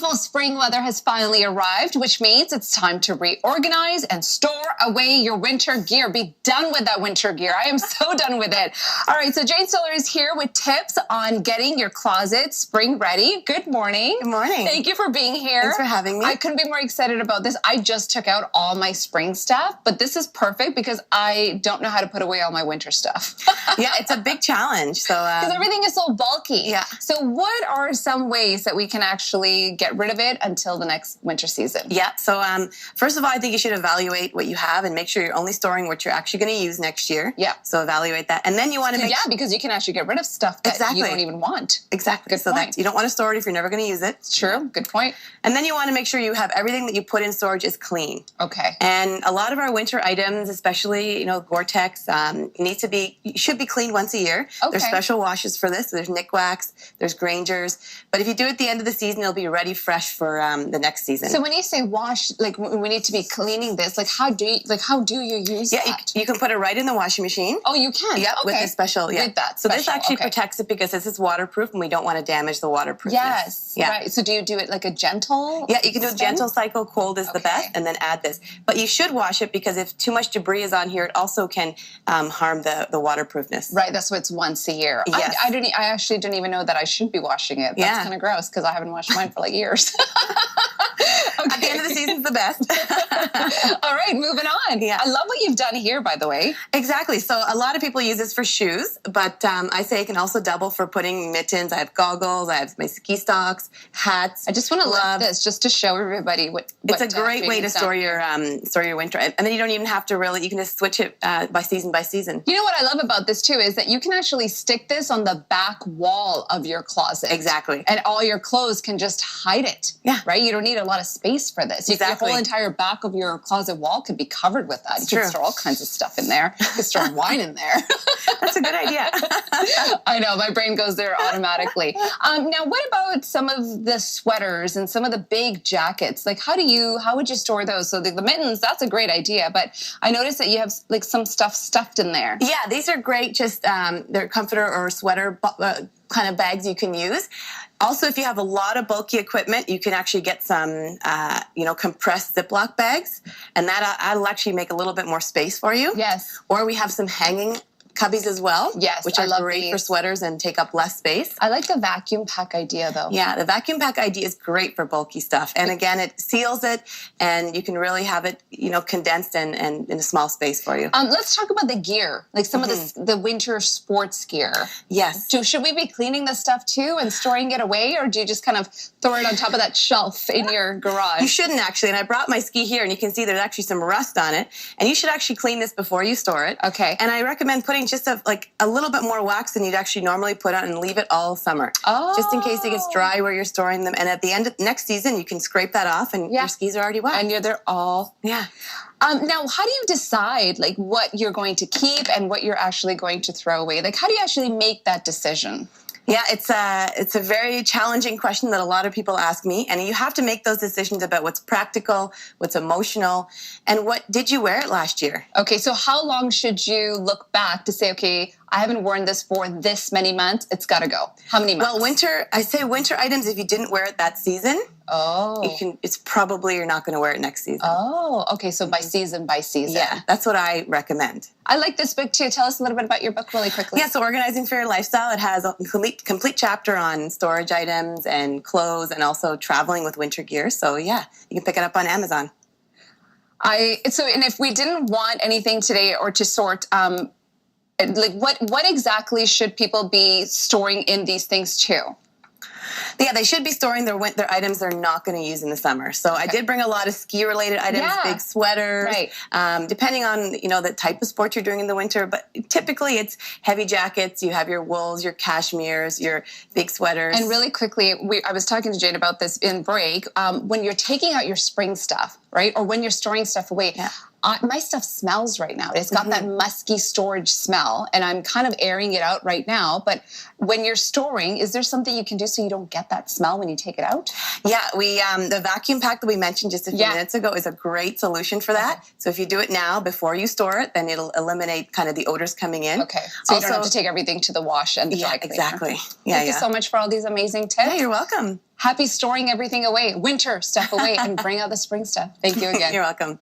beautiful spring weather has finally arrived, which means it's time to reorganize and store away your winter gear. Be done with that winter gear. I am so done with it. All right, so Jane Stoller is here with tips on getting your closet spring ready. Good morning. Good morning. Thank you for being here. Thanks for having me. I couldn't be more excited about this. I just took out all my spring stuff, but this is perfect because I don't know how to put away all my winter stuff. Yeah, it's a big challenge. So because everything is so bulky. Yeah. So what are some ways that we can actually get rid of it until the next winter season? Yeah. So first of all, I think you should evaluate what you have and make sure you're only storing what you're actually going to use next year. Yeah. So evaluate that. And then you want to make because you can actually get rid of stuff that you don't even want. Exactly. Good point. That you don't want to store it if you're never going to use it. True. Good point. And then you want to make sure you have everything that you put in storage is clean. Okay. And a lot of our winter items, especially, Gore-Tex, should be cleaned once a year. Okay. There's special washes for this. There's Nick Wax, there's Granger's. But if you do it at the end of the season, it'll be ready fresh for the next season. So when you say wash, like we need to be cleaning this, how do you use that? You can put it right in the washing machine. Oh, you can? Yeah, okay. with a special, With that So this special, actually protects it because this is waterproof and we don't want to damage the waterproofness. Yes, yeah. Right. So do you do it like a gentle Yeah, you can do a gentle cycle, cold is the best, and then add this. But you should wash it because if too much debris is on here, it also can harm the waterproofness. Right, that's why it's once a year. Yes. I actually didn't even know that I should be washing it. That's kind of gross because I haven't washed mine for like years. Okay. At the end of the season's the best. All right, moving on. Yeah. I love what you've done here, by the way. Exactly. So a lot of people use this for shoes, but I say it can also double for putting mittens. I have goggles. I have my ski socks, hats. I just want to love this just to show everybody what it's a great way to store your winter. And then you don't even have to you can just switch it by season by season. You know what I love about this too is that you can actually stick this on the back wall of your closet. Exactly. And all your clothes can just hide it. Yeah. Right? You don't need a lot of space for this. Exactly. The whole entire back of your closet wall could be covered with that. You can store all kinds of stuff in there. You can store wine in there. That's a good idea. I know, my brain goes there automatically. Now, what about some of the sweaters and some of the big jackets? Like, how would you store those? So the mittens, that's a great idea, but I noticed that you have like some stuff stuffed in there. Yeah, these are great. Just they're comforter or sweater kind of bags you can use. Also, if you have a lot of bulky equipment, you can actually get some, compressed Ziploc bags, and that'll actually make a little bit more space for you. Yes. Or we have some hanging cubbies as well. Yes, which are great for sweaters and take up less space. I like the vacuum pack idea, though. Yeah, the vacuum pack idea is great for bulky stuff. And again, it seals it, and you can really have it, condensed and in a small space for you. Let's talk about the gear, like some of the winter sports gear. Yes. So should we be cleaning this stuff too and storing it away, or do you just kind of throw it on top of that shelf in your garage? You shouldn't actually. And I brought my ski here, and you can see there's actually some rust on it. And you should actually clean this before you store it. Okay. And I recommend putting just a little bit more wax than you'd actually normally put on, and leave it all summer. Oh. Just in case it gets dry where you're storing them. And at the end of next season, you can scrape that off, and your skis are already wet. And they're all... Yeah. Now, how do you decide what you're going to keep and what you're actually going to throw away? How do you actually make that decision? Yeah, it's a very challenging question that a lot of people ask me, and you have to make those decisions about what's practical, what's emotional, and what did you wear it last year? Okay, so how long should you look back to say, okay, I haven't worn this for this many months, it's got to go? How many months? Well, I say winter items, if you didn't wear it that season, it's probably you're not going to wear it next season. Oh, okay, so by season. Yeah, that's what I recommend. I like this book too. Tell us a little bit about your book really quickly. Yeah, so Organizing for Your Lifestyle, it has a complete chapter on storage items and clothes and also traveling with winter gear. So yeah, you can pick it up on Amazon. And if we didn't want anything today or to sort, what exactly should people be storing in these things too? Yeah, they should be storing their items they're not going to use in the summer. So I did bring a lot of ski-related items, big sweaters, depending on, the type of sport you're doing in the winter. But typically it's heavy jackets. You have your wools, your cashmeres, your big sweaters. And really quickly, I was talking to Jane about this in break. When you're taking out your spring stuff, right, or when you're storing stuff away, my stuff smells right now. It's got that musky storage smell, and I'm kind of airing it out right now. But when you're storing, is there something you can do so you don't get that smell when you take it out? Yeah, the vacuum pack that we mentioned just a few minutes ago is a great solution for that. So if you do it now before you store it, then it'll eliminate kind of the odors coming in. Okay, so you don't have to take everything to the wash and the dry cleaner. Exactly. Thank you so much for all these amazing tips. Yeah, you're welcome. happy storing everything away, winter stuff away, and bring out the spring stuff. Thank you again. You're welcome.